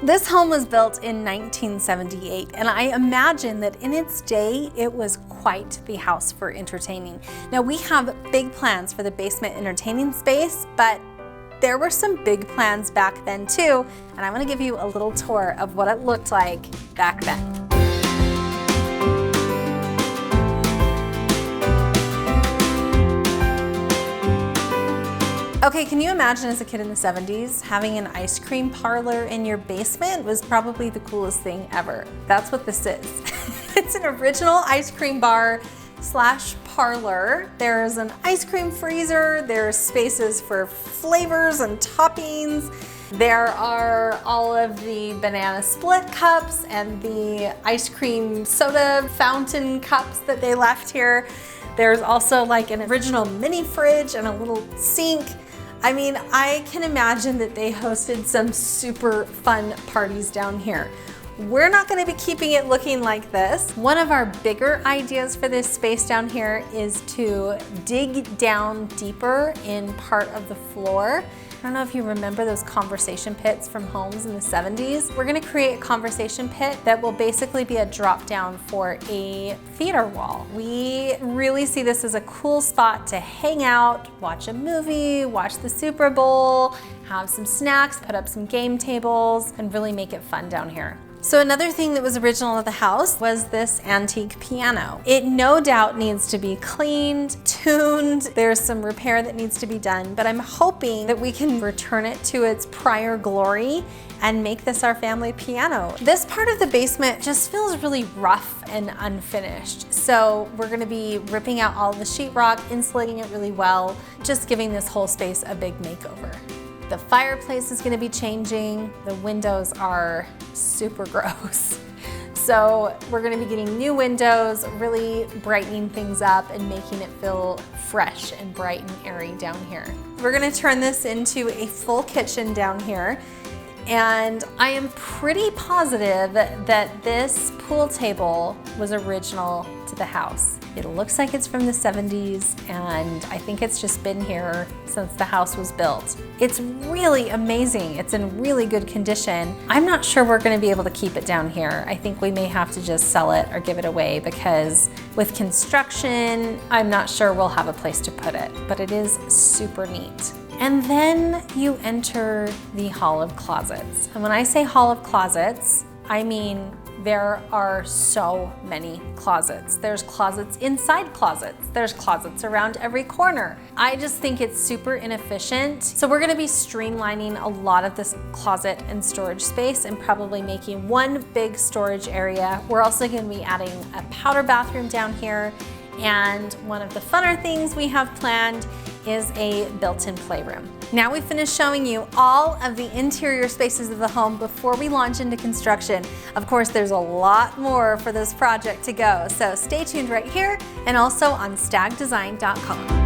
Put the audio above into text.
This home was built in 1978, and I imagine that in its day, it was quite the house for entertaining. Now, we have big plans for the basement entertaining space, but there were some big plans back then too, and I'm gonna give you a little tour of what it looked like back then. Okay, can you imagine as a kid in the 70s, having an ice cream parlor in your basement was probably the coolest thing ever. That's what this is. It's an original ice cream bar slash parlor. There's an ice cream freezer, there's spaces for flavors and toppings. There are all of the banana split cups and the ice cream soda fountain cups that they left here. There's also like an original mini fridge and a little sink. I mean, I can imagine that they hosted some super fun parties down here. We're not gonna be keeping it looking like this. One of our bigger ideas for this space down here is to dig down deeper in part of the floor. I don't know if you remember those conversation pits from homes in the 70s. We're gonna create a conversation pit that will basically be a drop down for a theater wall. We really see this as a cool spot to hang out, watch a movie, watch the Super Bowl, have some snacks, put up some game tables, and really make it fun down here. So another thing that was original to the house was this antique piano. It no doubt needs to be cleaned, tuned. There's some repair that needs to be done, but I'm hoping that we can return it to its prior glory and make this our family piano. This part of the basement just feels really rough and unfinished. So we're gonna be ripping out all the sheetrock, insulating it really well, just giving this whole space a big makeover. The fireplace is gonna be changing. The windows are super gross. So we're gonna be getting new windows, really brightening things up and making it feel fresh and bright and airy down here. We're gonna turn this into a full kitchen down here. And I am pretty positive that this pool table was original to the house. It looks like it's from the 70s, and I think it's just been here since the house was built. It's really amazing. It's in really good condition. I'm not sure we're gonna be able to keep it down here. I think we may have to just sell it or give it away because with construction, I'm not sure we'll have a place to put it, but it is super neat. And then you enter the Hall of Closets. And when I say Hall of Closets, I mean there are so many closets. There's closets inside closets. There's closets around every corner. I just think it's super inefficient. So we're gonna be streamlining a lot of this closet and storage space and probably making one big storage area. We're also gonna be adding a powder bathroom down here. And one of the funner things we have planned is a built-in playroom. Now we've finished showing you all of the interior spaces of the home before we launch into construction. Of course, there's a lot more for this project to go, so stay tuned right here and also on staggdesign.com.